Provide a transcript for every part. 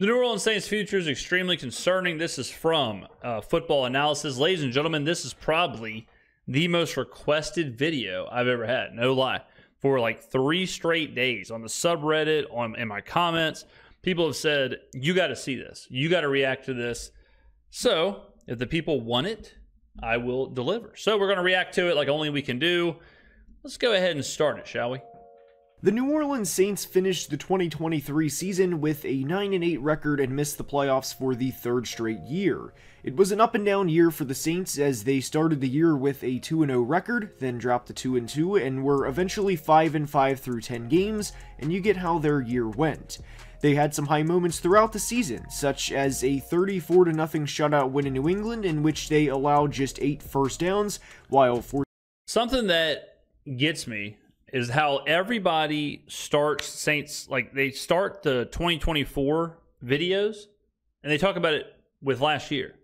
The New Orleans Saints future is extremely concerning. This is from Football Analysis. Ladies and gentlemen, this is probably the most requested video I've ever had. No lie. For like 3 straight days on the subreddit, in my comments, people have said, you got to see this. You got to react to this. So if the people want it, I will deliver. So we're going to react to it like only we can do. Let's go ahead and start it, shall we? The New Orleans Saints finished the 2023 season with a 9-8 record and missed the playoffs for the 3rd straight year. It was an up-and-down year for the Saints as they started the year with a 2-0 record, then dropped to 2-2, and were eventually 5-5 through 10 games, and you get how their year went. They had some high moments throughout the season, such as a 34-0 shutout win in New England in which they allowed just 8 first downs, while something that gets me is how everybody starts Saints, like they start the 2024 videos, and they talk about it with last year.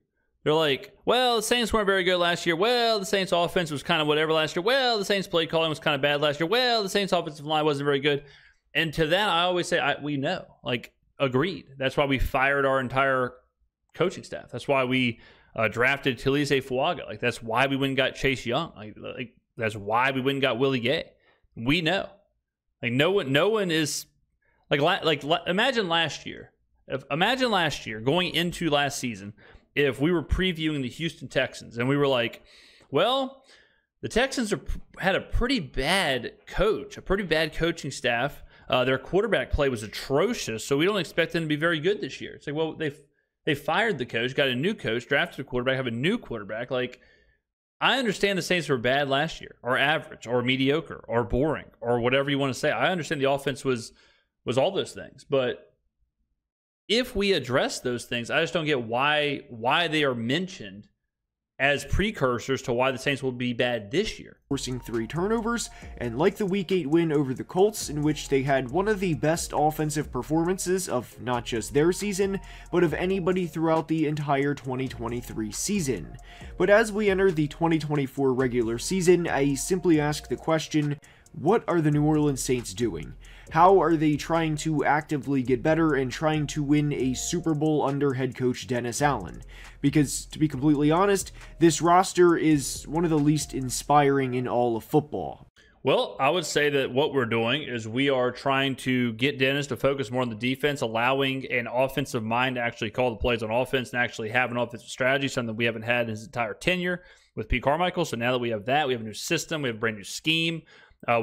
They're like, well, the Saints weren't very good last year. Well, the Saints offense was kind of whatever last year. Well, the Saints play calling was kind of bad last year. Well, the Saints offensive line wasn't very good. And to that, I always say, we know. Like, agreed. That's why we fired our entire coaching staff. That's why we drafted Talise Fuaga. Like, that's why we went and got Chase Young. Like that's why we went and got Willie Gay. We know. Like, no one is like imagine last year. Imagine last year going into last season if we were previewing the Houston Texans and we were like, well, the Texans had a pretty bad coach, a pretty bad coaching staff. Their quarterback play was atrocious, so we don't expect them to be very good this year. It's like, well, they fired the coach, got a new coach, drafted a quarterback, have a new quarterback. Like, I understand the Saints were bad last year, or average, or mediocre, or boring, or whatever you want to say. I understand the offense was all those things, but if we address those things, I just don't get why they are mentioned as precursors to why the Saints will be bad this year. Forcing 3 turnovers, and like the Week 8 win over the Colts, in which they had one of the best offensive performances of not just their season, but of anybody throughout the entire 2023 season. But as we enter the 2024 regular season, I simply ask the question, what are the New Orleans Saints doing? How are they trying to actively get better and trying to win a Super Bowl under head coach Dennis Allen? Because, to be completely honest, this roster is one of the least inspiring in all of football. Well, I would say that what we're doing is we are trying to get Dennis to focus more on the defense, allowing an offensive mind to actually call the plays on offense and actually have an offensive strategy, something we haven't had in his entire tenure with Pete Carmichael. So now that we have that, we have a new system, we have a brand new scheme.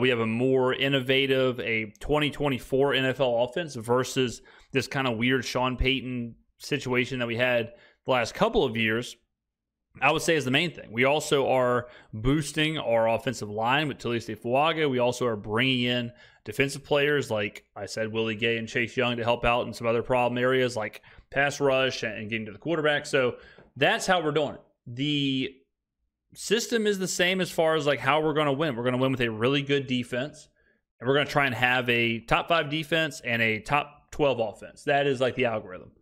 We have a more innovative, a 2024 NFL offense versus this kind of weird Sean Payton situation that we had the last couple of years. I would say is the main thing. We also are boosting our offensive line with Talise Fuaga. We also are bringing in defensive players like I said, Willie Gay and Chase Young to help out in some other problem areas like pass rush and getting to the quarterback. So that's how we're doing it. The system is the same as far as like how we're going to win. We're going to win with a really good defense, and we're going to try and have a top 5 defense and a top 12 offense. That is like the algorithm.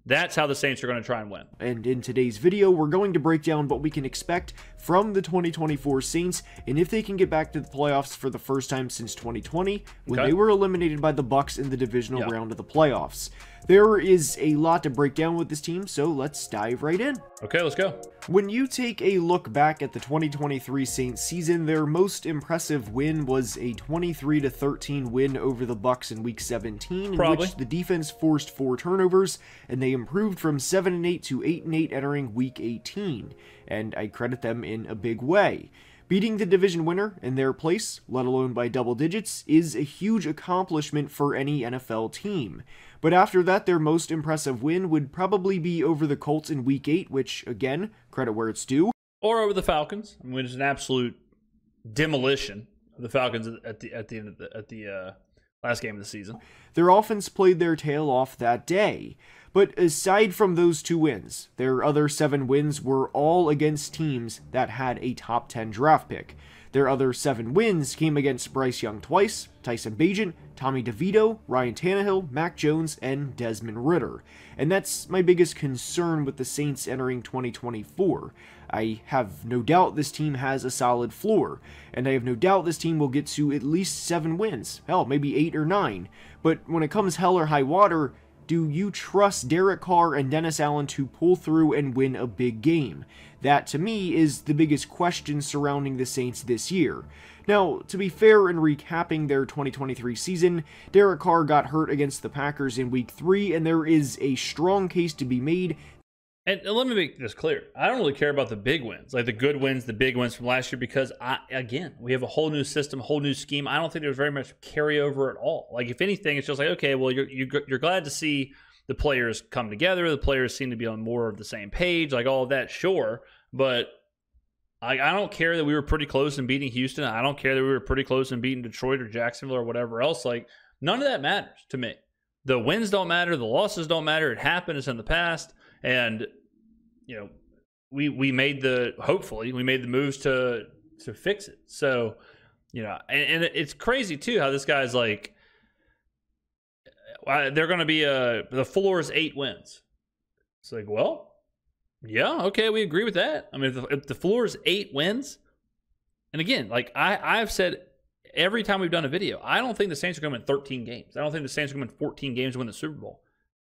That's how the Saints are going to try and win. And in today's video, we're going to break down what we can expect from the 2024 Saints and if they can get back to the playoffs for the first time since 2020 when they were eliminated by the Bucs in the divisional round of the playoffs. There is a lot to break down with this team, so let's dive right in. Okay, let's go. When you take a look back at the 2023 Saints season, their most impressive win was a 23-13 win over the Bucs in Week 17, in which the defense forced 4 turnovers, and they improved from 7-8 to 8-8 entering Week 18, and I credit them in a big way. Beating the division winner in their place, let alone by double digits, is a huge accomplishment for any NFL team. But after that, their most impressive win would probably be over the Colts in Week 8, which, again, credit where it's due. Or over the Falcons, which is an absolute demolition of the Falcons at the last game of the season. Their offense played their tail off that day. But aside from those 2 wins, their other 7 wins were all against teams that had a top 10 draft pick. Their other 7 wins came against Bryce Young twice, Tyson Bagent, Tommy DeVito, Ryan Tannehill, Mac Jones, and Desmond Ridder. And that's my biggest concern with the Saints entering 2024. I have no doubt this team has a solid floor, and I have no doubt this team will get to at least 7 wins, hell, maybe 8 or 9. But when it comes hell or high water, do you trust Derek Carr and Dennis Allen to pull through and win a big game? That, to me, is the biggest question surrounding the Saints this year. Now, to be fair, in recapping their 2023 season, Derek Carr got hurt against the Packers in Week 3, and there is a strong case to be made. And let me make this clear. I don't really care about the big wins, like the good wins, the big wins from last year, because, again, we have a whole new system, whole new scheme. I don't think there's very much carryover at all. Like, if anything, it's just like, okay, well, you're glad to see the players come together. The players seem to be on more of the same page, like all of that, sure. But I don't care that we were pretty close in beating Houston. I don't care that we were pretty close in beating Detroit or Jacksonville or whatever else. Like, none of that matters to me. The wins don't matter. The losses don't matter. It happened. It's in the past. And, you know, hopefully we made the moves to fix it. So, you know, and it's crazy too how this guy's like, they're going to be the floor is 8 wins. It's like, well, yeah, okay, we agree with that. I mean, if the floor is 8 wins, and again, like I've said every time we've done a video, I don't think the Saints are going to win 13 games. I don't think the Saints are going to win 14 games to win the Super Bowl.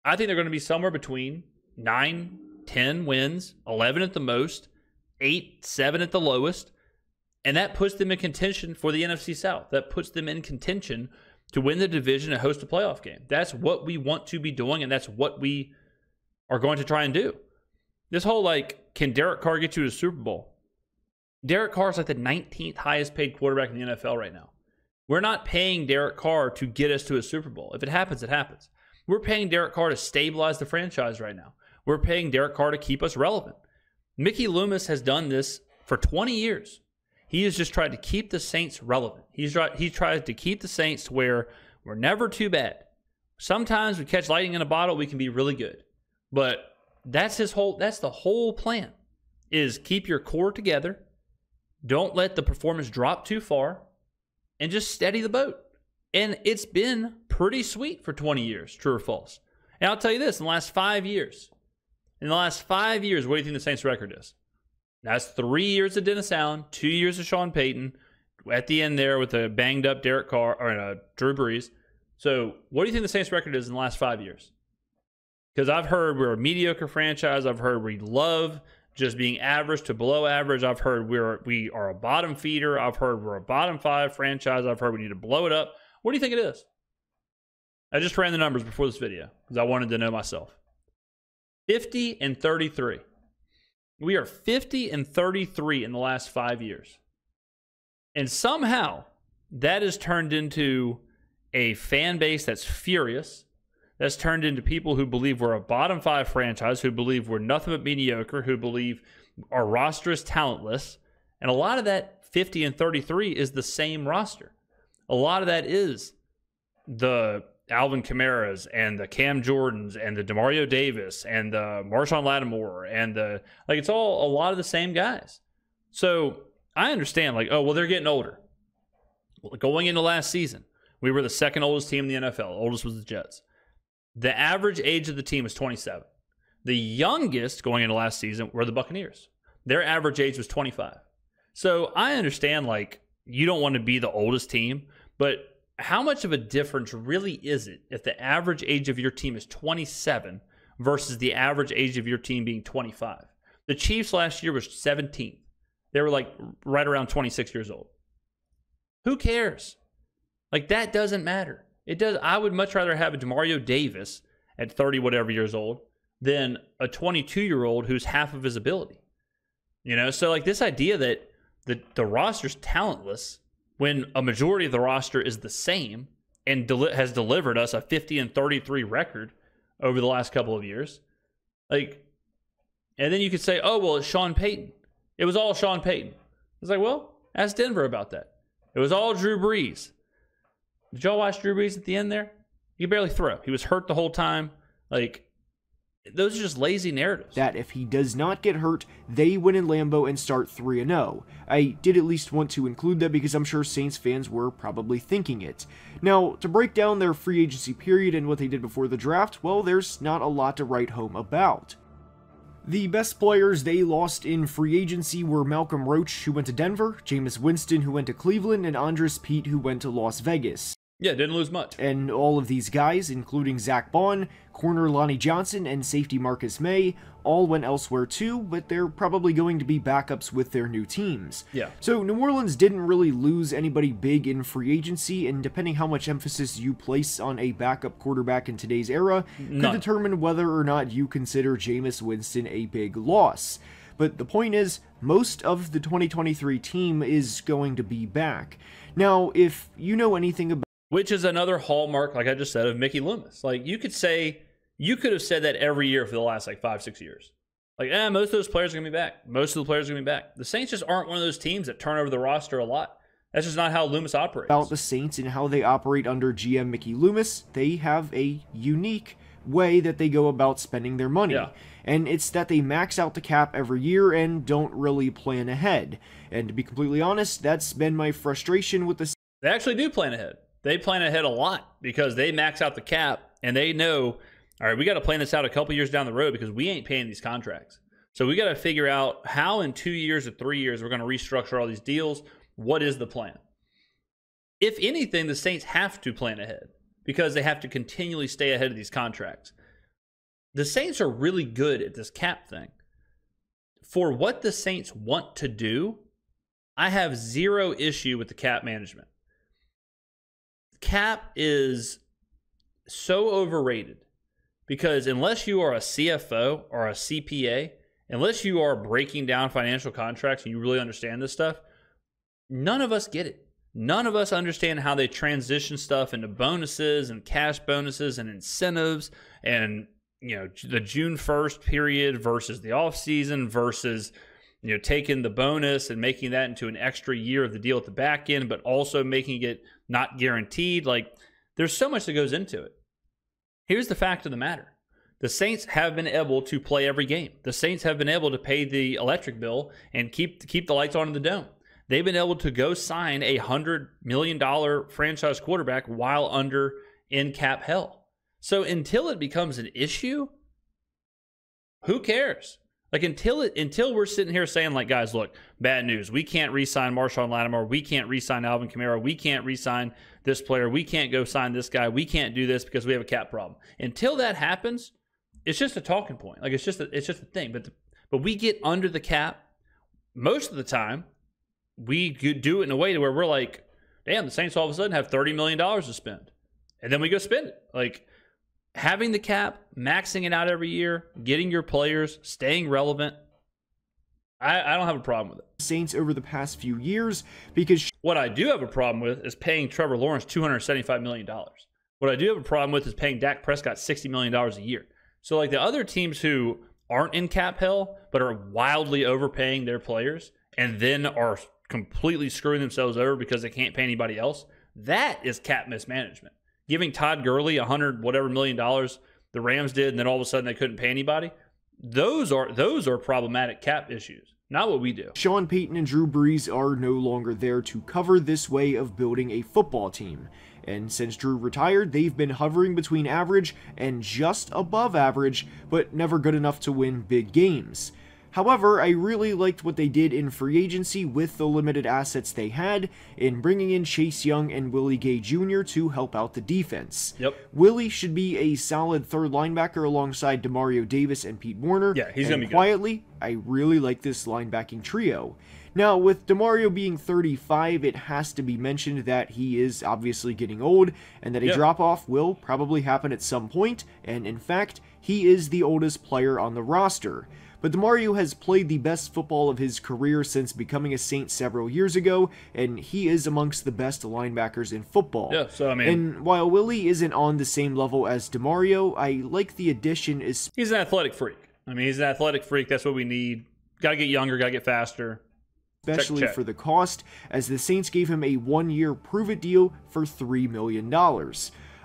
I think they're going to be somewhere between 9, 10 wins, 11 at the most, 8, 7 at the lowest, and that puts them in contention for the NFC South. That puts them in contention to win the division and host a playoff game. That's what we want to be doing, and that's what we are going to try and do. This whole, like, can Derek Carr get you to the Super Bowl? Derek Carr is like the 19th highest paid quarterback in the NFL right now. We're not paying Derek Carr to get us to a Super Bowl. If it happens, it happens. We're paying Derek Carr to stabilize the franchise right now. We're paying Derek Carr to keep us relevant. Mickey Loomis has done this for 20 years. He has just tried to keep the Saints relevant. He tried to keep the Saints to where we're never too bad. Sometimes we catch lightning in a bottle, we can be really good. But that's the whole plan, is keep your core together. Don't let the performance drop too far, and just steady the boat. And it's been pretty sweet for 20 years, true or false. And I'll tell you this, in the last 5 years, what do you think the Saints' record is? That's 3 years of Dennis Allen, 2 years of Sean Payton, at the end there with a banged-up Derek Carr, or Drew Brees. So what do you think the Saints' record is in the last 5 years? Because I've heard we're a mediocre franchise. I've heard we love just being average to below average. I've heard we are a bottom feeder. I've heard we're a bottom 5 franchise. I've heard we need to blow it up. What do you think it is? I just ran the numbers before this video because I wanted to know myself. 50-33. We are 50-33 in the last 5 years. And somehow that has turned into a fan base that's furious. That's turned into people who believe we're a bottom 5 franchise, who believe we're nothing but mediocre, who believe our roster is talentless. And a lot of that 50-33 is the same roster. A lot of that is the Alvin Kamara's and the Cam Jordans and the Demario Davis and the Marshawn Lattimore and it's all a lot of the same guys. So I understand, they're getting older. Going into last season, we were the second oldest team in the NFL. Oldest was the Jets. The average age of the team was 27. The youngest going into last season were the Buccaneers. Their average age was 25. So I understand, you don't want to be the oldest team, but how much of a difference really is it if the average age of your team is 27 versus the average age of your team being 25? The Chiefs last year was 17th. They were right around 26 years old. Who cares? That doesn't matter. It does. I would much rather have a Demario Davis at 30 whatever years old than a 22-year-old who's half of his ability. So this idea that the roster's talentless when a majority of the roster is the same and has delivered us a 50-33 record over the last couple of years. And then you could say, oh, well, it's Sean Payton. It was all Sean Payton. It's well, ask Denver about that. It was all Drew Brees. Did y'all watch Drew Brees at the end there? He could barely throw. He was hurt the whole time. Those are just lazy narratives. That if he does not get hurt, they win in Lambeau and start 3-0. I did at least want to include that because I'm sure Saints fans were probably thinking it. Now, to break down their free agency period and what they did before the draft, well, there's not a lot to write home about. The best players they lost in free agency were Malcolm Roach, who went to Denver, Jameis Winston, who went to Cleveland, and Andres Pete, who went to Las Vegas. Yeah, didn't lose much. And all of these guys, including Zach Bond, corner Lonnie Johnson, and safety Marcus May, all went elsewhere too, but they're probably going to be backups with their new teams. Yeah. So New Orleans didn't really lose anybody big in free agency, and depending how much emphasis you place on a backup quarterback in today's era, could determine whether or not you consider Jameis Winston a big loss. But the point is, most of the 2023 team is going to be back. Now, if you know anything about... Which is another hallmark, like I just said, of Mickey Loomis. Like, you could have said that every year for the last, 5-6 years. Like, most of those players are going to be back. Most of the players are going to be back. The Saints just aren't one of those teams that turn over the roster a lot. That's just not how Loomis operates. About the Saints and how they operate under GM Mickey Loomis, they have a unique way that they go about spending their money. Yeah. And it's that they max out the cap every year and don't really plan ahead. And to be completely honest, that's been my frustration with the... They actually do plan ahead. They plan ahead a lot because they max out the cap and they know, all right, we got to plan this out a couple years down the road because we ain't paying these contracts. So we got to figure out how in 2 years or 3 years we're going to restructure all these deals. What is the plan? If anything, the Saints have to plan ahead because they have to continually stay ahead of these contracts. The Saints are really good at this cap thing. For what the Saints want to do, I have zero issue with the cap management. Cap is so overrated because unless you are a CFO or a CPA, unless you are breaking down financial contracts and you really understand this stuff, none of us get it. None of us understand how they transition stuff into bonuses and cash bonuses and incentives and, the June 1st period versus the off season versus, taking the bonus and making that into an extra year of the deal at the back end, but also making it not guaranteed. Like, there's so much that goes into it. Here's the fact of the matter. The Saints have been able to play every game. The Saints have been able to pay the electric bill and keep the lights on in the dome. They've been able to go sign a $100 million franchise quarterback while under in cap hell. So until it becomes an issue, who cares? Like, until we're sitting here saying, like, guys, look, bad news. We can't re-sign Marshawn Lattimore. We can't re-sign Alvin Kamara. We can't re-sign this player. We can't go sign this guy. We can't do this because we have a cap problem. Until that happens, it's just a talking point. Like, it's just a thing. But we get under the cap most of the time. We do it in a way to where we're like, damn, the Saints all of a sudden have $30 million to spend. And then we go spend it. Like, having the cap, maxing it out every year, getting your players, staying relevant, I don't have a problem with it. Saints over the past few years because... What I do have a problem with is paying Trevor Lawrence $275 million. What I do have a problem with is paying Dak Prescott $60 million a year. So, like, the other teams who aren't in cap hell but are wildly overpaying their players and then are completely screwing themselves over because they can't pay anybody else, that is cap mismanagement. Giving Todd Gurley $100 whatever million the Rams did, and then all of a sudden they couldn't pay anybody. Those are problematic cap issues, not what we do. Sean Payton and Drew Brees are no longer there to cover this way of building a football team. And since Drew retired, they've been hovering between average and just above average, but never good enough to win big games. However, I really liked what they did in free agency with the limited assets they had in bringing in Chase Young and Willie Gay Jr. to help out the defense. Yep. Willie should be a solid third linebacker alongside Demario Davis and Pete Warner. Yeah, he's going to be good. Quietly, I really like this linebacking trio. Now, with Demario being 35, it has to be mentioned that he is obviously getting old and that a drop-off will probably happen at some point, and in fact, he is the oldest player on the roster. But Demario has played the best football of his career since becoming a Saint several years ago, and he is amongst the best linebackers in football. Yeah, so I mean... And while Willie isn't on the same level as Demario, I like the addition is... He's an athletic freak. I mean, he's an athletic freak. That's what we need. Got to get younger, got to get faster. Especially check. For the cost, as the Saints gave him a one-year prove-it deal for $3 million.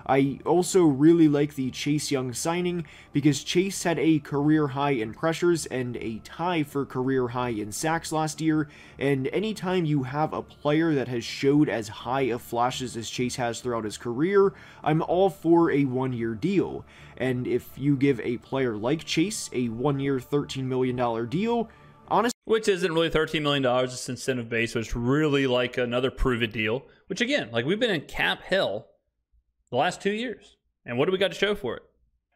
I also really like the Chase Young signing because Chase had a career high in pressures and a tie for career high in sacks last year, and anytime you have a player that has showed as high of flashes as Chase has throughout his career, I'm all for a one-year deal. And if you give a player like Chase a one-year $13 million deal, honestly, which isn't really $13 million, it's incentive based, so it's really like another prove-it deal, which again, like we've been in cap hell the last 2 years. And what do we got to show for it?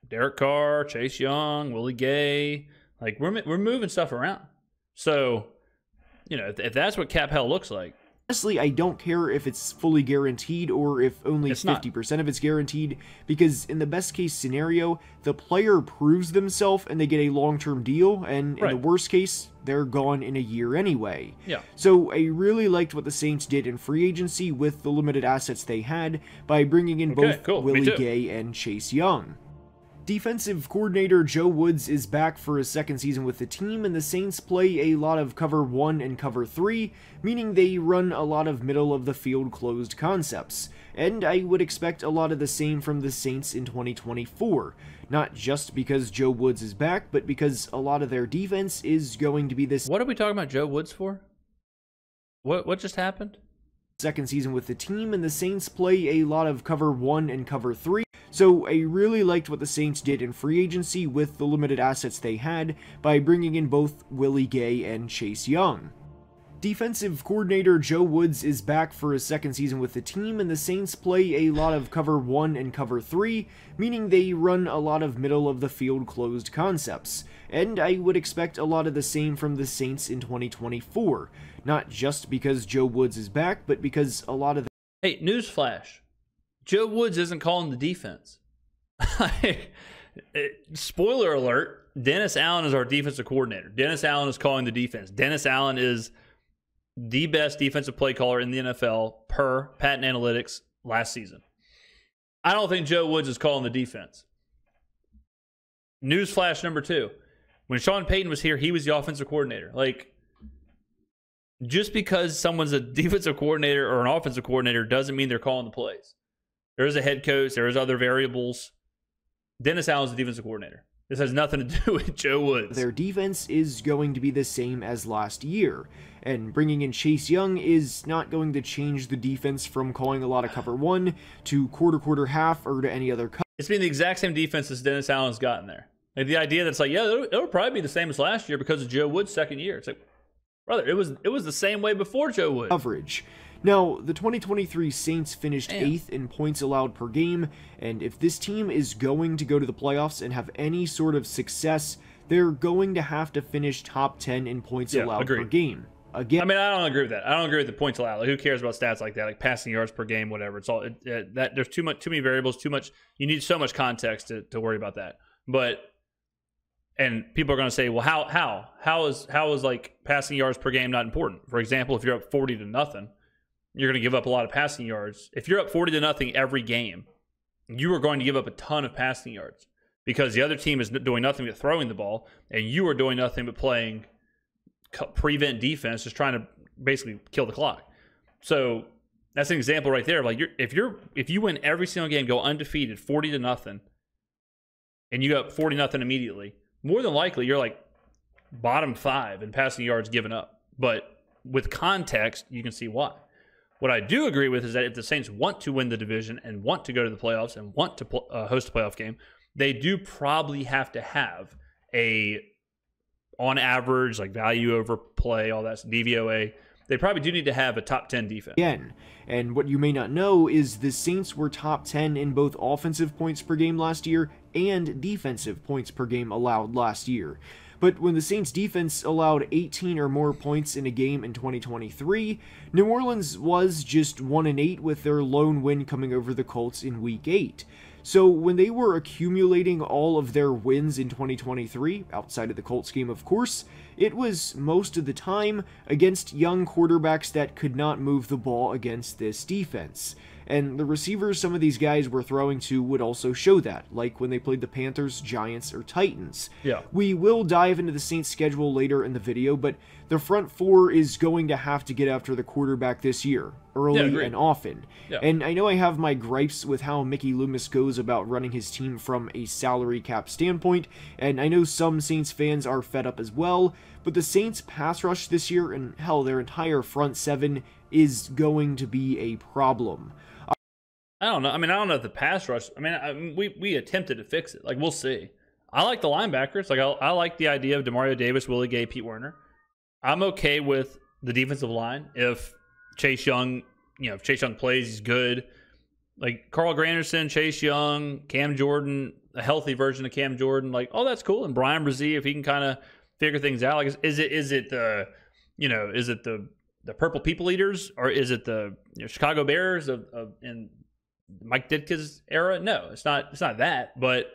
Derek Carr, Chase Young, Willie Gay. Like, we're moving stuff around. So, you know, if that's what cap hell looks like. Honestly, I don't care if it's fully guaranteed or if only 50% of it's guaranteed, because in the best case scenario, the player proves themselves and they get a long-term deal, and in the worst case, they're gone in a year anyway. Yeah. So I really liked what the Saints did in free agency with the limited assets they had by bringing in both Willie Gay and Chase Young. Defensive coordinator Joe Woods is back for his second season with the team, and the Saints play a lot of cover 1 and cover 3, meaning they run a lot of middle-of-the-field closed concepts. And I would expect a lot of the same from the Saints in 2024. Not just because Joe Woods is back, but because a lot of their defense is going to be this... What are we talking about Joe Woods for? What just happened? Second season with the team, and the Saints play a lot of cover 1 and cover 3. So I really liked what the Saints did in free agency with the limited assets they had by bringing in both Willie Gay and Chase Young. Defensive coordinator Joe Woods is back for his second season with the team, and the Saints play a lot of cover 1 and cover 3, meaning they run a lot of middle-of-the-field closed concepts. And I would expect a lot of the same from the Saints in 2024. Not just because Joe Woods is back, but because a lot of the... Hey, newsflash. Joe Woods isn't calling the defense. Spoiler alert, Dennis Allen is our defensive coordinator. Dennis Allen is calling the defense. Dennis Allen is the best defensive play caller in the NFL per Patent Analytics last season. I don't think Joe Woods is calling the defense. Newsflash number 2. When Sean Payton was here, he was the offensive coordinator. Like, just because someone's a defensive coordinator or an offensive coordinator doesn't mean they're calling the plays. There's a head coach. There's other variables. Dennis Allen's the defensive coordinator. This has nothing to do with Joe Woods. Their defense is going to be the same as last year, and bringing in Chase Young is not going to change the defense from calling a lot of cover 1 to quarter, half, or to any other cover. It's been the exact same defense as Dennis Allen's gotten there. Like, the idea that's like, yeah, it'll probably be the same as last year because of Joe Woods' second year. It's like, brother, it was the same way before Joe Woods. Coverage. Now, the 2023 Saints finished 8th in points allowed per game, and if this team is going to go to the playoffs and have any sort of success, they're going to have to finish top 10 in points allowed per game. Again, I mean, I don't agree with that. I don't agree with the points allowed. Like, who cares about stats like that? Like passing yards per game, whatever. It's all that. There's too many variables. Too much. You need so much context to worry about that. But and people are going to say, well, how is like passing yards per game not important? For example, if you're up 40-0. You're going to give up a lot of passing yards. If you're up 40-0 every game, you are going to give up a ton of passing yards because the other team is doing nothing but throwing the ball, and you are doing nothing but playing prevent defense, just trying to basically kill the clock. So that's an example right there. Like, if you win every single game, go undefeated, 40-0, and you go up 40-0 immediately, more than likely you're like bottom 5 in passing yards given up. But with context, you can see why. What I do agree with is that if the Saints want to win the division and want to go to the playoffs and want to host a playoff game, they do probably have to have a, on average, like value over play, all that DVOA. They probably do need to have a top 10 defense. Again, and what you may not know is the Saints were top 10 in both offensive points per game last year and defensive points per game allowed last year. But when the Saints defense allowed 18 or more points in a game in 2023, New Orleans was just 1-8 with their lone win coming over the Colts in Week 8. So when they were accumulating all of their wins in 2023, outside of the Colts game of course, it was most of the time against young quarterbacks that could not move the ball against this defense. And the receivers some of these guys were throwing to would also show that, like when they played the Panthers, Giants, or Titans. Yeah. We will dive into the Saints schedule later in the video, but the front four is going to have to get after the quarterback this year, early and often. Yeah. And I know I have my gripes with how Mickey Loomis goes about running his team from a salary cap standpoint, and I know some Saints fans are fed up as well, but the Saints pass rush this year, and hell, their entire front seven, is going to be a problem. I don't know. I mean, I don't know if the pass rush. I mean, we attempted to fix it. Like, we'll see. I like the linebackers. Like, I like the idea of Demario Davis, Willie Gay, Pete Werner. I'm okay with the defensive line if Chase Young, if Chase Young plays, he's good. Like Carl Granderson, Chase Young, Cam Jordan, a healthy version of Cam Jordan. Like, oh, that's cool. And Brian Brzee, if he can kind of figure things out, like, is it the, is it the Purple People Eaters, or is it the Chicago Bears of in Mike Ditka's era? No, it's not that. But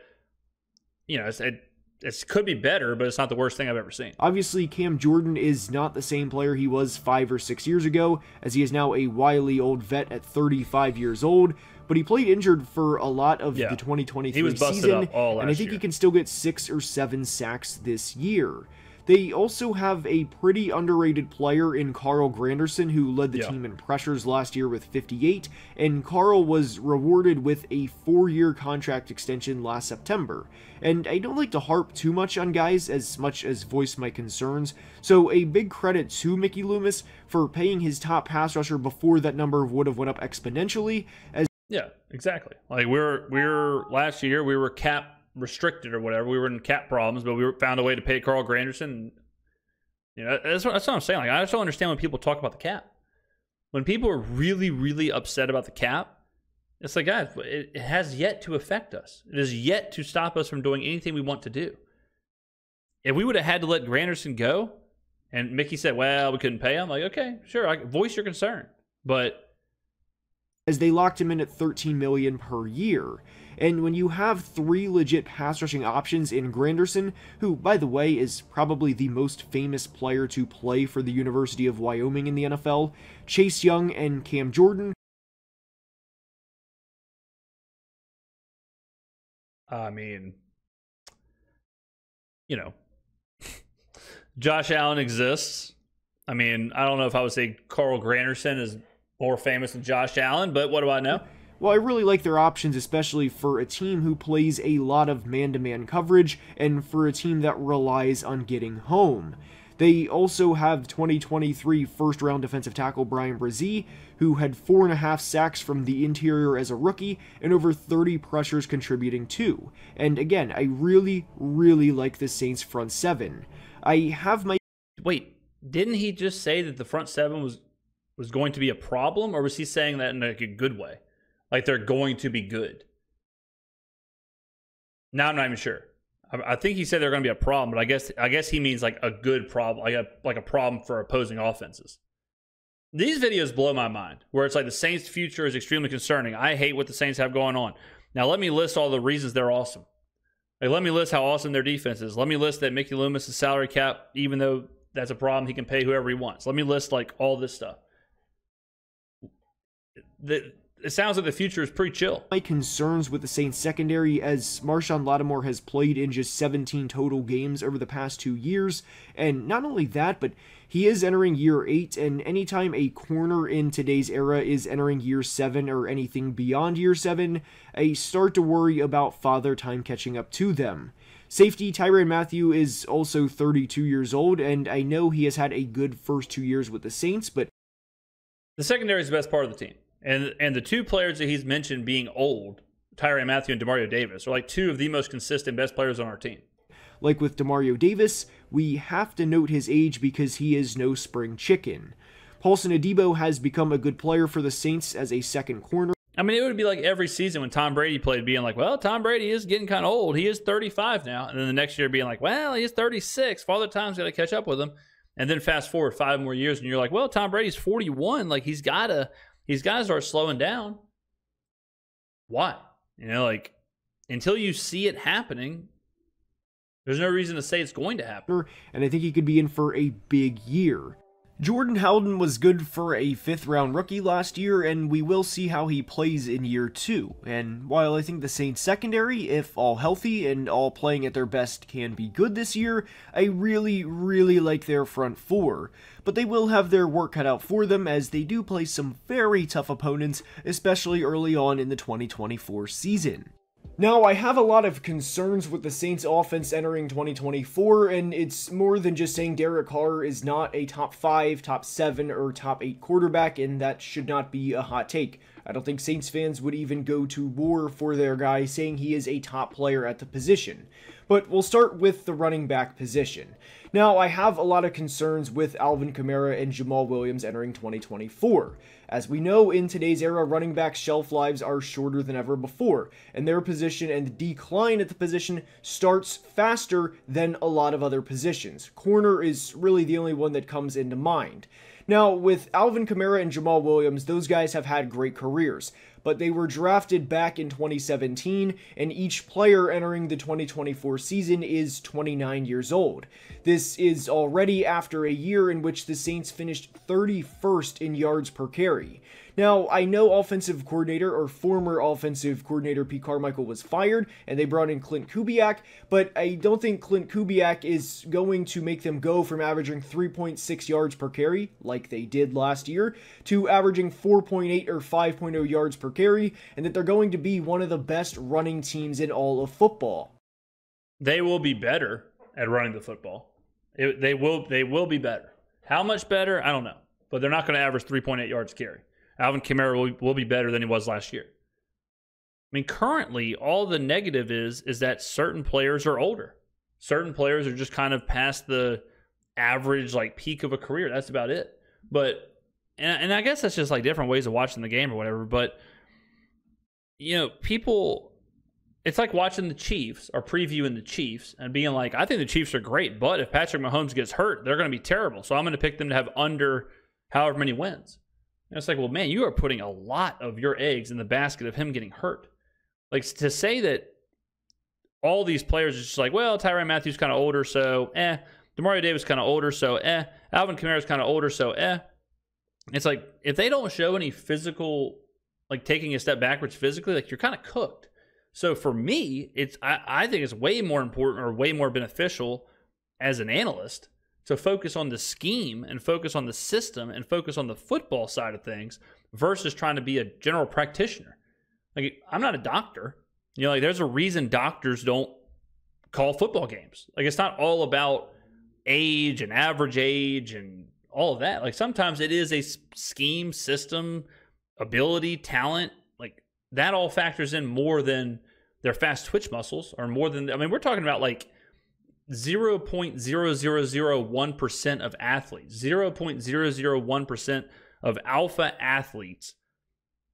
it could be better, but it's not the worst thing I've ever seen. Obviously, Cam Jordan is not the same player he was 5 or 6 years ago, as he is now a wily old vet at 35 years old, but he played injured for a lot of the 2023 he was busted season, up all last and I think year. he can still get 6 or 7 sacks this year. They also have a pretty underrated player in Carl Granderson, who led the team in pressures last year with 58, and Carl was rewarded with a 4-year contract extension last September. And I don't like to harp too much on guys as much as voice my concerns, so a big credit to Mickey Loomis for paying his top pass rusher before that number would have went up exponentially. Yeah, exactly. Like we're last year we were cap restricted or whatever. We were in cap problems, but we found a way to pay Carl Granderson. That's what I'm saying. Like, I just don't understand when people talk about the cap. When people are really, really upset about the cap, it's like, guys, it has yet to affect us. It has yet to stop us from doing anything we want to do. If we would have had to let Granderson go, and Mickey said, well, we couldn't pay him, like, okay, sure, I voice your concern. But as they locked him in at $13 million per year. And when you have 3 legit pass rushing options in Granderson, who, by the way, is probably the most famous player to play for the University of Wyoming in the NFL, Chase Young and Cam Jordan. I mean, Josh Allen exists. I mean, I don't know if I would say Carl Granderson is more famous than Josh Allen, but what do I know? Well, I really like their options, especially for a team who plays a lot of man-to-man coverage and for a team that relies on getting home. They also have 2023 first-round defensive tackle Brian Brzee, who had 4.5 sacks from the interior as a rookie and over 30 pressures contributing too. And again, I really, really like the Saints front seven. I have my... Wait, didn't he just say that the front seven was going to be a problem, or was he saying that in like a good way? Like they're going to be good? Now I'm not even sure. I think he said they're going to be a problem, but I guess he means like a good problem, like a problem for opposing offenses. These videos blow my mind, where it's like the Saints' future is extremely concerning. I hate what the Saints have going on. Now let me list all the reasons they're awesome. Like, let me list how awesome their defense is. Let me list that Mickey Loomis' salary cap, even though that's a problem, he can pay whoever he wants. Let me list like all this stuff. It sounds like the future is pretty chill. My concerns with the Saints secondary, as Marshawn Lattimore has played in just 17 total games over the past 2 years, and not only that, but he is entering year 8, and anytime a corner in today's era is entering year 7 or anything beyond year 7, I start to worry about father time catching up to them. Safety Tyrann Mathieu is also 32 years old, and I know he has had a good first 2 years with the Saints, but the secondary is the best part of the team. And the two players that he's mentioned being old, Tyrann Mathieu and Demario Davis, are like two of the most consistent best players on our team. Like with Demario Davis, we have to note his age because he is no spring chicken. Paulson Adebo has become a good player for the Saints as a second corner. I mean, it would be like every season when Tom Brady played, being like, well, Tom Brady is getting kind of old. He is 35 now. And then the next year being like, well, he is 36. Father Time's got to catch up with him. And then fast forward 5 more years and you're like, well, Tom Brady's 41. Like, he's got to start slowing down. Why? Like, until you see it happening, there's no reason to say it's going to happen. And I think he could be in for a big year. Jordan Howden was good for a 5th-round rookie last year, and we will see how he plays in year 2. And while I think the Saints secondary, if all healthy and all playing at their best, can be good this year, I really, really like their front 4. But they will have their work cut out for them, as they do play some very tough opponents, especially early on in the 2024 season. Now, I have a lot of concerns with the Saints offense entering 2024, and it's more than just saying Derek Carr is not a top 5, top 7, or top 8 quarterback, and that should not be a hot take. I don't think Saints fans would even go to war for their guy saying he is a top player at the position. But we'll start with the running back position. Now, I have a lot of concerns with Alvin Kamara and Jamal Williams entering 2024. As we know, in today's era, running back shelf lives are shorter than ever before, and their position and the decline at the position starts faster than a lot of other positions. Corner is really the only one that comes into mind. Now, with Alvin Kamara and Jamal Williams, those guys have had great careers, but they were drafted back in 2017, and each player entering the 2024 season is 29 years old. This is already after a year in which the Saints finished 31st in yards per carry. Now, I know offensive coordinator or former offensive coordinator Pete Carmichael was fired, and they brought in Clint Kubiak, but I don't think Clint Kubiak is going to make them go from averaging 3.6 yards per carry, like they did last year, to averaging 4.8 or 5.0 yards per carry, and that they're going to be one of the best running teams in all of football. They will be better at running the football. They will be better. How much better? I don't know. But they're not going to average 3.8 yards carry. Alvin Kamara will be better than he was last year. I mean, currently, all the negative is that certain players are older. Certain players are just kind of past the average, like, peak of a career. That's about it. But, and I guess that's just, like, different ways of watching the game or whatever. But, you know, people, it's like watching the Chiefs or previewing the Chiefs and being like, I think the Chiefs are great, but if Patrick Mahomes gets hurt, they're going to be terrible. So I'm going to pick them to have under however many wins. And it's like, well, man, you are putting a lot of your eggs in the basket of him getting hurt. Like, to say that all these players are just like, well, Tyrann Mathieu's kind of older, so DeMario Davis kind of older, so Alvin Kamara's kind of older, so It's like, if they don't show any physical, like taking a step backwards physically, like, you're kind of cooked. So for me, I think it's way more important or way more beneficial as an analyst to focus on the scheme and focus on the system and focus on the football side of things versus trying to be a general practitioner. Like, I'm not a doctor. You know, like, there's a reason doctors don't call football games. Like, it's not all about age and average age and all of that. Like, sometimes it is a scheme, system, ability, talent. Like, that all factors in more than their fast twitch muscles or more than, I mean, we're talking about like 0.0001% of athletes, 0.001% of alpha athletes.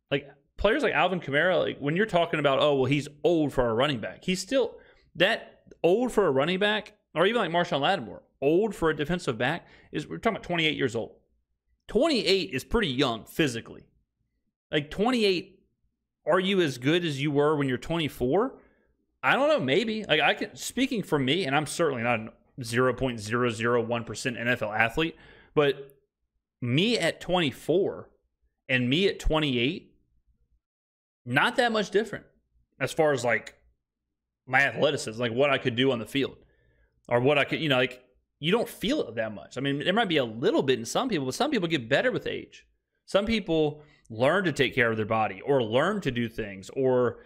Like, players like Alvin Kamara, like, when you're talking about, oh, well, he's old for a running back, he's still that old for a running back, or even like Marshawn Lattimore, old for a defensive back, we're talking about 28 years old. 28 is pretty young physically. Like, 28, are you as good as you were when you're 24? I don't know, maybe. Like, speaking for me, and I'm certainly not a 0.001% NFL athlete, but me at 24 and me at 28, not that much different as far as, like, my athleticism, like what I could do on the field or what I could, you know, like, you don't feel it that much. I mean, there might be a little bit in some people, but some people get better with age. Some people learn to take care of their body or learn to do things, or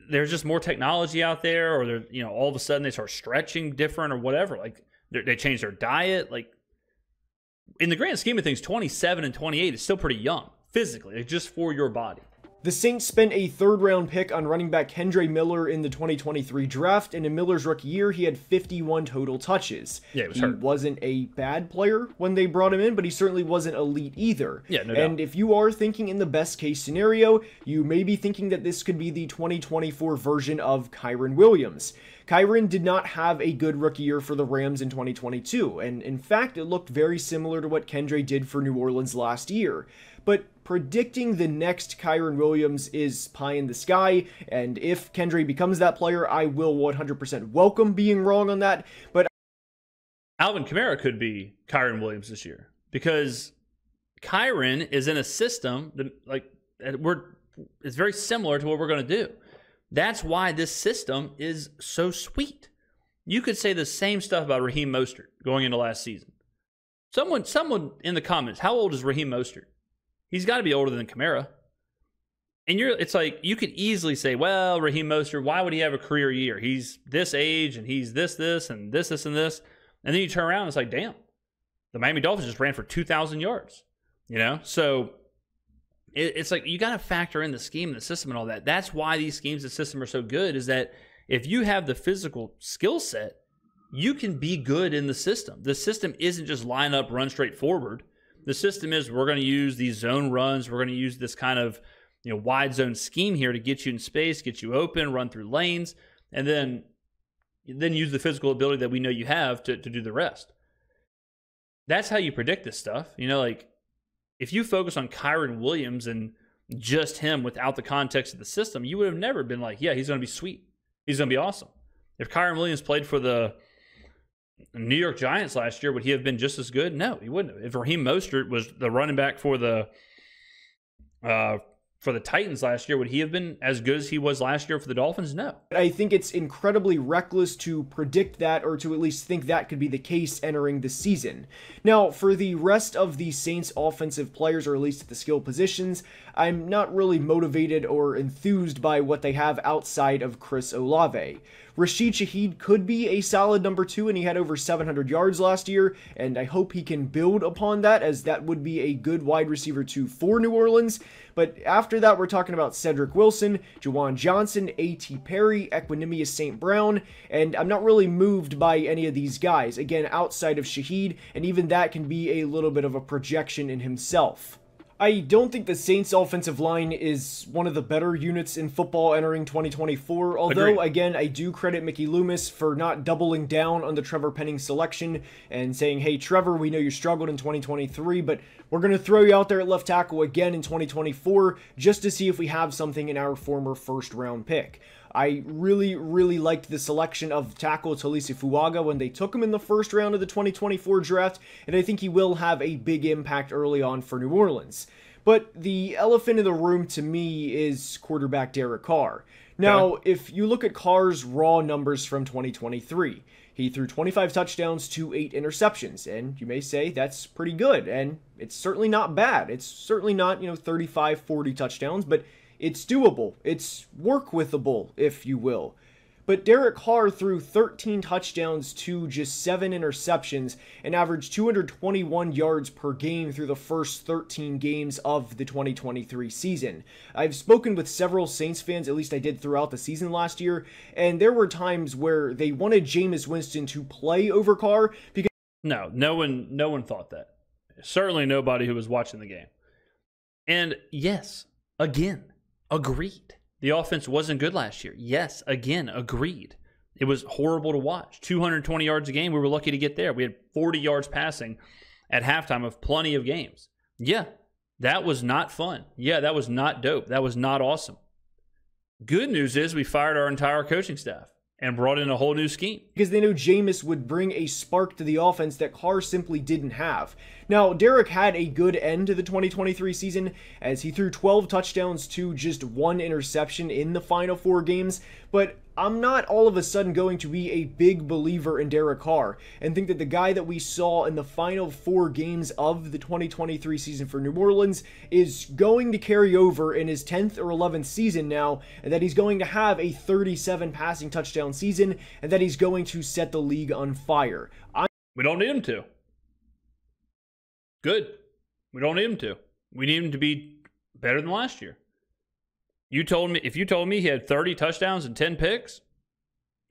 there's just more technology out there, or they're, you know, all of a sudden they start stretching different or whatever. Like, they change their diet. Like, in the grand scheme of things, 27 and 28 is still pretty young physically, like, just for your body. The Saints spent a third-round pick on running back Kendre Miller in the 2023 draft, and in Miller's rookie year, he had 51 total touches. Yeah, he wasn't a bad player when they brought him in, but he certainly wasn't elite either. Yeah, no doubt. And if you are thinking in the best-case scenario, you may be thinking that this could be the 2024 version of Kyren Williams. Kyren did not have a good rookie year for the Rams in 2022, and in fact, it looked very similar to what Kendre did for New Orleans last year. But predicting the next Kyren Williams is pie in the sky, and if Kendre becomes that player, I will 100% welcome being wrong on that. But Alvin Kamara could be Kyren Williams this year, because Kyren is in a system that, like, it's very similar to what we're going to do. That's why this system is so sweet. You could say the same stuff about Raheem Mostert going into last season. Someone in the comments, how old is Raheem Mostert? He's got to be older than Kamara. And it's like, you could easily say, well, Raheem Mostert, why would he have a career year? He's this age, and he's this, and this, and this. And then you turn around and it's like, damn, the Miami Dolphins just ran for 2,000 yards. You know? So it's like, you got to factor in the scheme and the system and all that. That's why these schemes and system are so good, is that If you have the physical skill set, you can be good in the system. The system isn't just line up, run straight forward. The system is we're going to use these zone runs. We're going to use this kind of wide zone scheme here to get you in space, get you open, run through lanes, and then use the physical ability that we know you have to do the rest. That's how you predict this stuff. Like if you focus on Kyron Williams and just him without the context of the system, you would have never been like, yeah, he's going to be sweet. He's going to be awesome. If Kyron Williams played for the New York Giants last year, would he have been just as good? No, he wouldn't have. If Raheem Mostert was the running back for the Titans last year, would he have been as good as he was last year for the Dolphins? No. I think it's incredibly reckless to predict that, or to at least think that could be the case entering the season. Now, for the rest of the Saints offensive players, or at least at the skill positions, I'm not really motivated or enthused by what they have outside of Chris Olave. Rashid Shaheed could be a solid number 2, and he had over 700 yards last year, and I hope he can build upon that, as that would be a good wide receiver 2 for New Orleans. But after that, we're talking about Cedric Wilson, Juwan Johnson, A.T. Perry, Equanimous St. Brown, and I'm not really moved by any of these guys, again, outside of Shaheed, and even that can be a little bit of a projection in himself. I don't think the Saints offensive line is one of the better units in football entering 2024, although, again, I do credit Mickey Loomis for not doubling down on the Trevor Penning selection and saying, hey, Trevor, we know you struggled in 2023, but we're going to throw you out there at left tackle again in 2024 just to see if we have something in our former first-round pick. I really, really liked the selection of tackle Talisa Fuaga when they took him in the first round of the 2024 draft, and I think he will have a big impact early on for New Orleans. But the elephant in the room to me is quarterback Derek Carr. Now, if you look at Carr's raw numbers from 2023, he threw 25 touchdowns to 8 interceptions, and you may say that's pretty good, and it's certainly not bad. It's certainly not, 35, 40 touchdowns, but it's doable. It's work-withable, if you will. But Derek Carr threw 13 touchdowns to just 7 interceptions and averaged 221 yards per game through the first 13 games of the 2023 season. I've spoken with several Saints fans, at least I did throughout the season last year, and there were times where they wanted Jameis Winston to play over Carr because... No one thought that. Certainly nobody who was watching the game. And yes, again, agreed. The offense wasn't good last year. Yes, again, agreed. It was horrible to watch. 220 yards a game, we were lucky to get there. We had 40 yards passing at halftime of plenty of games. Yeah, that was not fun. Yeah, that was not dope. That was not awesome. Good news is we fired our entire coaching staff and brought in a whole new scheme. Because they know Jameis would bring a spark to the offense that Carr simply didn't have. Now, Derek had a good end to the 2023 season as he threw 12 touchdowns to just 1 interception in the final 4 games, but I'm not all of a sudden going to be a big believer in Derek Carr and think that the guy that we saw in the final 4 games of the 2023 season for New Orleans is going to carry over in his 10th or 11th season now, and that he's going to have a 37 passing touchdown season, and that he's going to set the league on fire. We don't need him to. Good. We don't need him to. We need him to be better than last year. If you told me he had 30 touchdowns and 10 picks,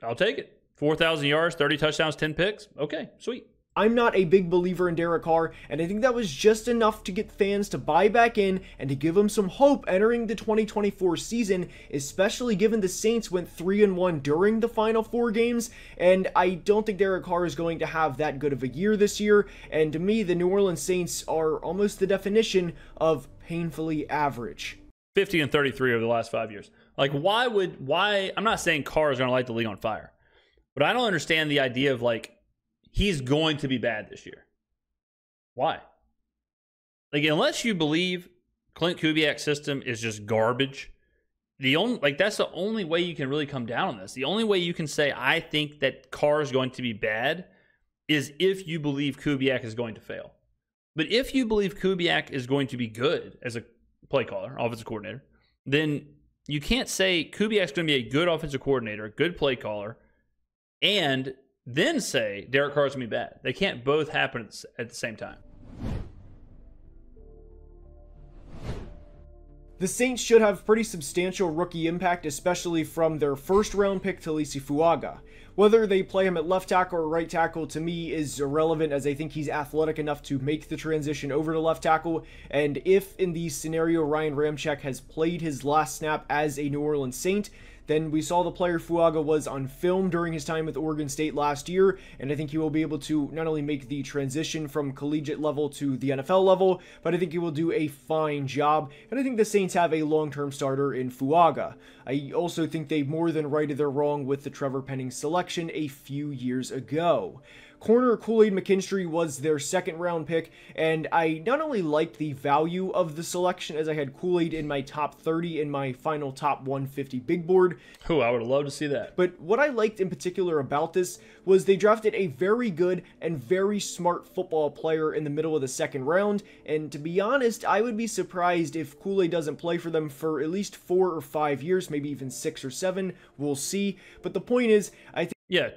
I'll take it. 4,000 yards, 30 touchdowns, 10 picks. Okay, sweet. I'm not a big believer in Derek Carr, and I think that was just enough to get fans to buy back in and to give them some hope entering the 2024 season, especially given the Saints went 3-1 during the final 4 games, and I don't think Derek Carr is going to have that good of a year this year, and to me, the New Orleans Saints are almost the definition of painfully average. 50 and 33 over the last 5 years. Like, why? I'm not saying Carr is going to light the league on fire, but I don't understand the idea of, like, he's going to be bad this year. Why? Like, unless you believe Clint Kubiak's system is just garbage, that's the only way you can really come down on this. The only way you can say, I think that Carr is going to be bad, is if you believe Kubiak is going to fail. But if you believe Kubiak is going to be good as a play caller, offensive coordinator, then you can't say Kubiak's going to be a good offensive coordinator, a good play caller, and then say Derek Carr's going to be bad. They can't both happen at the same time. The Saints should have pretty substantial rookie impact, especially from their first-round pick, Talisi Fuaga. Whether they play him at left tackle or right tackle, to me, is irrelevant, as I think he's athletic enough to make the transition over to left tackle, and if in the scenario Ryan Ramczyk has played his last snap as a New Orleans Saint, then we saw the player Fuaga was on film during his time with Oregon State last year, and I think he will be able to not only make the transition from collegiate level to the NFL level, but I think he will do a fine job, and I think the Saints have a long-term starter in Fuaga. I also think they more than righted their wrong with the Trevor Penning selection a few years ago. Corner Kool-Aid McKinstry was their second-round pick, and I not only liked the value of the selection, as I had Kool-Aid in my top 30 in my final top 150 big board. Oh, I would have loved to see that. But what I liked in particular about this was they drafted a very good and very smart football player in the middle of the second round, and to be honest, I would be surprised if Kool-Aid doesn't play for them for at least 4 or 5 years, maybe even 6 or 7. We'll see. But the point is, I think... Yeah,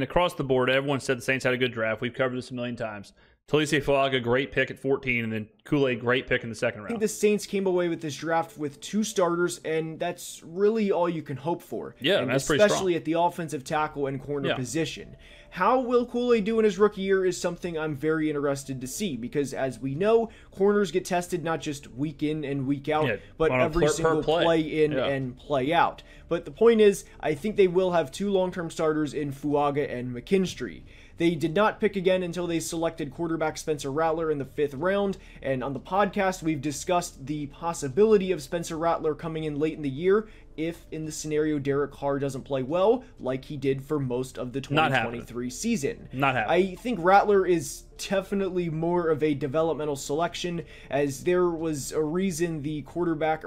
across the board, everyone said the Saints had a good draft. We've covered this a million times. Talisi Fuaga, great pick at 14, and then Kool-Aid, great pick in the second round. I think the Saints came away with this draft with 2 starters, and that's really all you can hope for. Yeah, and that's pretty strong. Especially at the offensive tackle and corner position. How will Kool-Aid do in his rookie year is something I'm very interested to see, because as we know, corners get tested not just week in and week out, but every single play in and play out. But the point is, I think they will have 2 long-term starters in Fuaga and McKinstry. They did not pick again until they selected quarterback Spencer Rattler in the 5th round, and on the podcast we've discussed the possibility of Spencer Rattler coming in late in the year if, in the scenario, Derek Carr doesn't play well, like he did for most of the 2023 season. Not happening. I think Rattler is definitely more of a developmental selection, as there was a reason the quarterback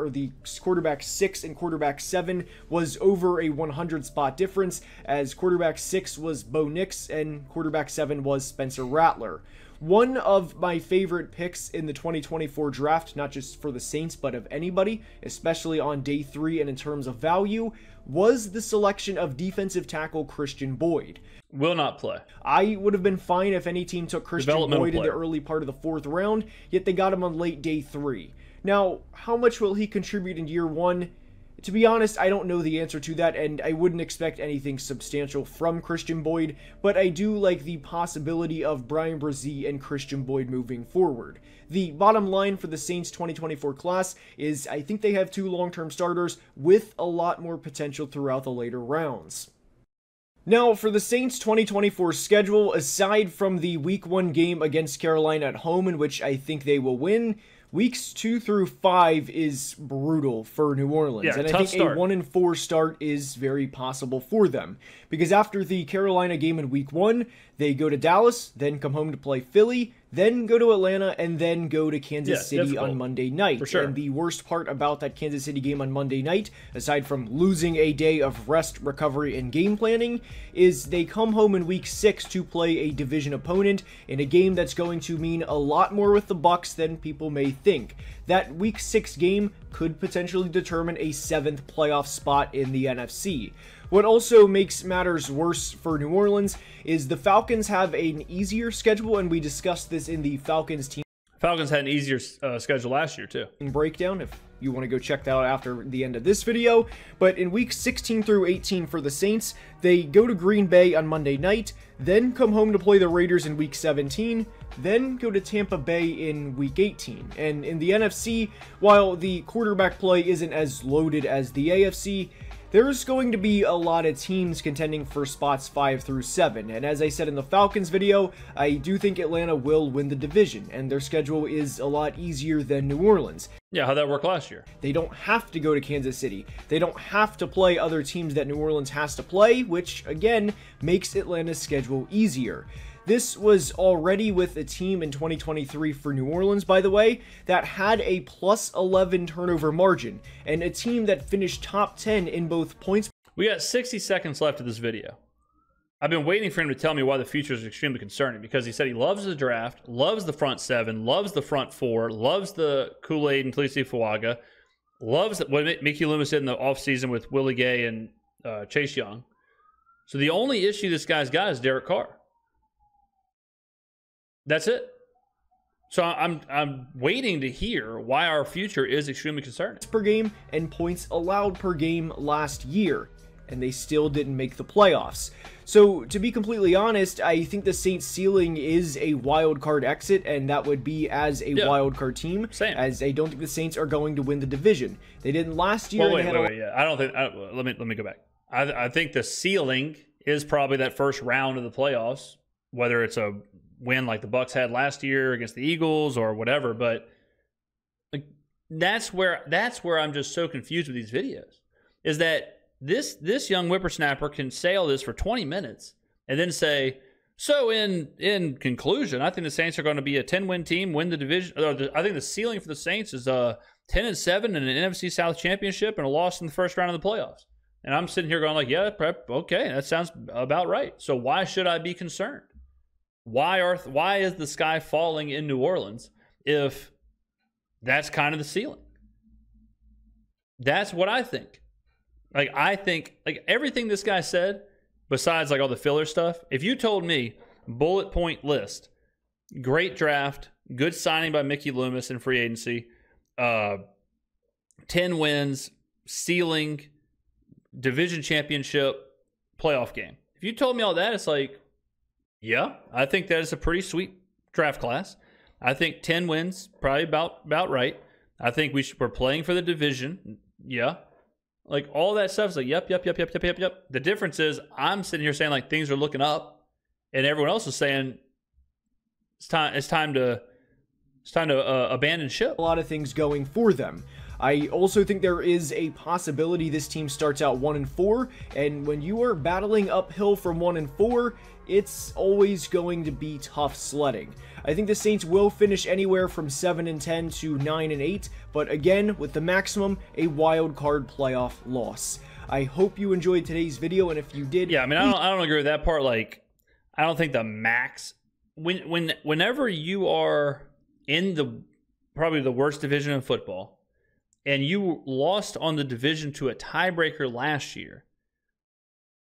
6 and quarterback 7 was over a 100 spot difference, as quarterback 6 was Bo Nix and quarterback 7 was Spencer Rattler. One of my favorite picks in the 2024 draft, not just for the Saints, but of anybody, especially on day 3 and in terms of value, was the selection of defensive tackle Christian Boyd. Will not play. I would have been fine if any team took Christian Boyd in the early part of the 4th round, yet they got him on late day 3. Now, how much will he contribute in year 1? To be honest, I don't know the answer to that, and I wouldn't expect anything substantial from Christian Boyd, but I do like the possibility of Brian Brzee and Christian Boyd moving forward. The bottom line for the Saints 2024 class is I think they have 2 long-term starters with a lot more potential throughout the later rounds. Now, for the Saints 2024 schedule, aside from the Week 1 game against Carolina at home, in which I think they will win, Weeks 2 through 5 is brutal for New Orleans, and I think a 1-4 start is very possible for them. Because after the Carolina game in Week 1, they go to Dallas, then come home to play Philly, then go to Atlanta, and then go to Kansas City on Monday night. For sure. And the worst part about that Kansas City game on Monday night, aside from losing a day of rest, recovery, and game planning, is they come home in Week 6 to play a division opponent in a game that's going to mean a lot more with the Bucs than people may think. That Week 6 game could potentially determine a 7th playoff spot in the NFC. What also makes matters worse for New Orleans is the Falcons have an easier schedule, and we discussed this in the Falcons team. Falcons had an easier schedule last year, too. Breakdown, if you want to go check that out after the end of this video. But in weeks 16 through 18 for the Saints, they go to Green Bay on Monday night, then come home to play the Raiders in week 17, then go to Tampa Bay in week 18. And in the NFC, while the quarterback play isn't as loaded as the AFC, there's going to be a lot of teams contending for spots 5 through 7, and as I said in the Falcons video, I do think Atlanta will win the division, and their schedule is a lot easier than New Orleans. Yeah, how'd that work last year? They don't have to go to Kansas City. They don't have to play other teams that New Orleans has to play, which, again, makes Atlanta's schedule easier. This was already with a team in 2023 for New Orleans, by the way, that had a plus 11 turnover margin, and a team that finished top 10 in both points. We got 60 seconds left of this video. I've been waiting for him to tell me why the future is extremely concerning, because he said he loves the draft, loves the front 7, loves the front 4, loves the Kool-Aid and Talisi Fuaga, loves what Mickey Loomis did in the offseason with Willie Gay and Chase Young. So the only issue this guy's got is Derek Carr. That's it. So I'm waiting to hear why our future is extremely concerning. Per game and points allowed per game last year, and they still didn't make the playoffs. So, to be completely honest, I think the Saints' ceiling is a wild card exit, and that would be as a wild card team. Same. As I don't think the Saints are going to win the division. They didn't last year. Wait, yeah. I don't think. Let me go back. I think the ceiling is probably that first round of the playoffs, whether it's a win like the Bucs had last year against the Eagles or whatever. But like, that's where I'm just so confused with these videos. Is that this young whippersnapper can say all this for 20 minutes and then say, so in conclusion, I think the Saints are going to be a 10-win team, win the division. I think the ceiling for the Saints is 10-7 in an NFC South championship and a loss in the first round of the playoffs. And I'm sitting here going like, yeah, okay, that sounds about right. So why should I be concerned? Why is the sky falling in New Orleans if that's kind of the ceiling? That's what I think. Like, I think, like, everything this guy said, besides, like, all the filler stuff, if you told me, bullet point list, great draft, good signing by Mickey Loomis in free agency, 10 wins, ceiling, division championship, playoff game. If you told me all that, it's like, yeah, I think that is a pretty sweet draft class. I think 10 wins, probably about right. I think we're playing for the division. Yeah. Like, all that stuff is like, yep. The difference is I'm sitting here saying, like, things are looking up, and everyone else is saying it's time to abandon ship. A lot of things going for them. I also think there is a possibility this team starts out 1-4, and when you are battling uphill from 1-4, it's always going to be tough sledding. I think the Saints will finish anywhere from 7-10 to 9-8, but again, with the maximum, a wild card playoff loss. I hope you enjoyed today's video, and if you did... Yeah, I mean, I don't agree with that part. Like, I don't think the max... Whenever you are in probably the worst division in football, and you lost on the division to a tiebreaker last year,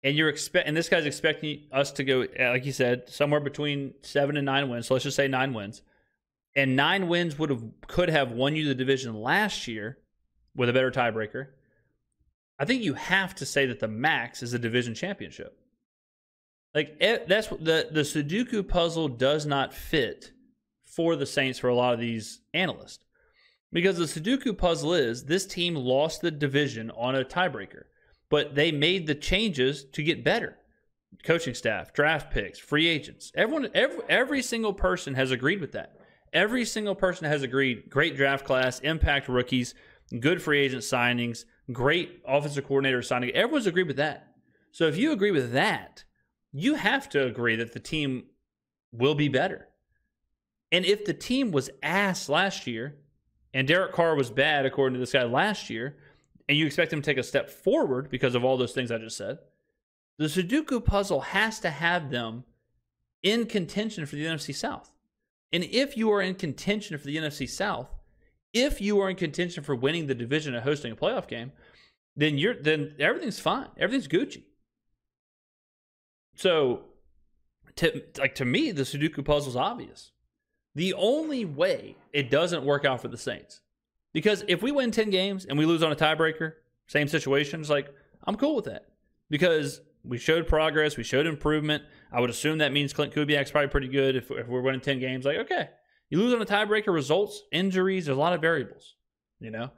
and and this guy's expecting us to go, like you said, somewhere between 7 and 9 wins. So let's just say 9 wins. And 9 wins could have won you the division last year with a better tiebreaker. I think you have to say that the max is a division championship. Like, that's what the Sudoku puzzle does not fit for the Saints for a lot of these analysts. Because the Sudoku puzzle is this team lost the division on a tiebreaker, but they made the changes to get better. Coaching staff, draft picks, free agents. Every single person has agreed with that. Every single person has agreed. Great draft class, impact rookies, good free agent signings, great offensive coordinator signing. Everyone's agreed with that. So if you agree with that, you have to agree that the team will be better. And if the team was ass last year, and Derek Carr was bad according to this guy last year, and you expect him to take a step forward because of all those things I just said, the Sudoku puzzle has to have them in contention for the NFC South. And if you are in contention for the NFC South, if you are in contention for winning the division and hosting a playoff game, then everything's fine. Everything's Gucci. So, to me, the Sudoku puzzle is obvious. The only way it doesn't work out for the Saints, because if we win 10 games and we lose on a tiebreaker, same situation, it's like, I'm cool with that. Because we showed progress, we showed improvement. I would assume that means Clint Kubiak's probably pretty good if we're winning 10 games. Like, okay, you lose on a tiebreaker, results, injuries, there's a lot of variables, you know?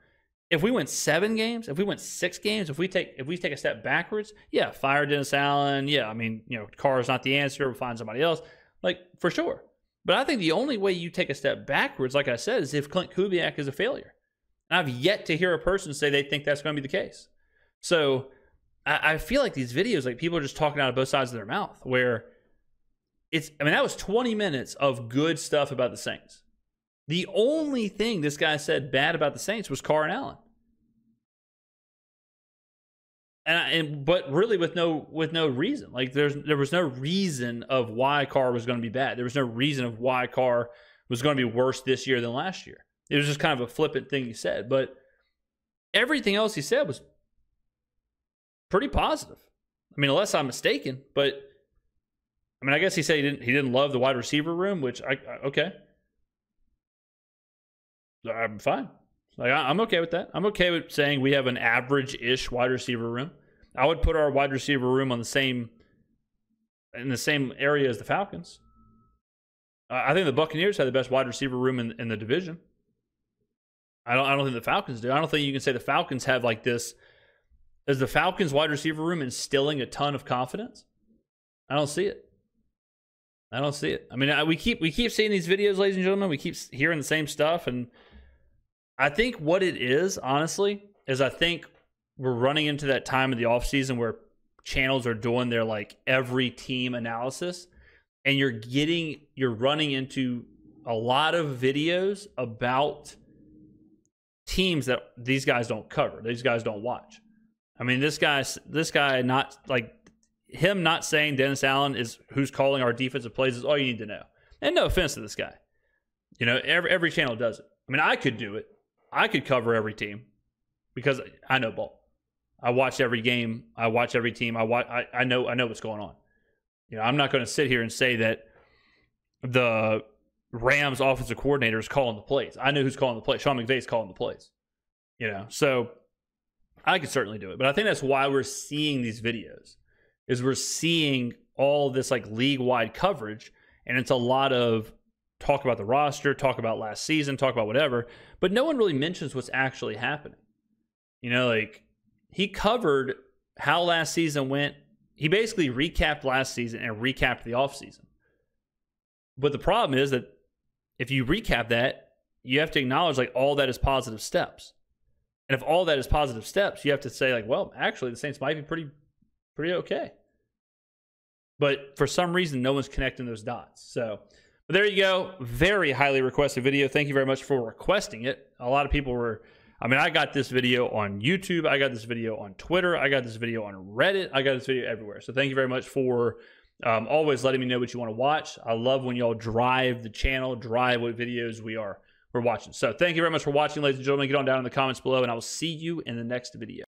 If we win 7 games, if we win 6 games, if we take a step backwards, yeah, fire Dennis Allen. Yeah, I mean, you know, Carr is not the answer. We'll find somebody else, like, for sure. But I think the only way you take a step backwards, like I said, is if Clint Kubiak is a failure. And I've yet to hear a person say they think that's going to be the case. So I feel like these videos, like, people are just talking out of both sides of their mouth, where that was 20 minutes of good stuff about the Saints. The only thing this guy said bad about the Saints was Carr and Allen. But really with no reason. Like, there was no reason of why Carr was going to be bad. There was no reason of why Carr was going to be worse this year than last year. It was just kind of a flippant thing he said. But everything else he said was pretty positive. I mean, unless I'm mistaken. But I mean, I guess he said he didn't love the wide receiver room, which okay. I'm fine. Like I'm okay with that. I'm okay with saying we have an average-ish wide receiver room. I would put our wide receiver room in the same area as the Falcons. I think the Buccaneers have the best wide receiver room in the division. I don't think the Falcons do. I don't think you can say the Falcons have like this. Is the Falcons wide receiver room instilling a ton of confidence? I don't see it. I don't see it. I mean, we keep seeing these videos, ladies and gentlemen. We keep hearing the same stuff, and I think what it is, honestly, is I think we're running into that time of the offseason where channels are doing their like every team analysis, and you're running into a lot of videos about teams that these guys don't cover, these guys don't watch. I mean, this guy not like him not saying Dennis Allen is who's calling our defensive plays is all you need to know. And no offense to this guy. You know, every channel does it. I mean, I could do it. I could cover every team because I know ball. I watch every game. I watch every team. I know what's going on. You know, I'm not going to sit here and say that the Rams offensive coordinator is calling the plays. I know who's calling the plays. Sean McVay's calling the plays. You know, so I could certainly do it. But I think that's why we're seeing these videos, is we're seeing all this like league-wide coverage, and it's a lot of talk about the roster, talk about last season, talk about whatever, but no one really mentions what's actually happening. You know, like he covered how last season went. He basically recapped last season and recapped the offseason. But the problem is that if you recap that, you have to acknowledge like all that is positive steps. And if all that is positive steps, you have to say like, well, actually the Saints might be pretty okay. But for some reason, no one's connecting those dots. So, but there you go. Very highly requested video. Thank you very much for requesting it. A lot of people were, I mean, I got this video on YouTube. I got this video on Twitter. I got this video on Reddit. I got this video everywhere. So thank you very much for always letting me know what you want to watch. I love when y'all drive the channel, drive what videos we're watching. So thank you very much for watching, ladies and gentlemen. Get on down in the comments below, and I will see you in the next video.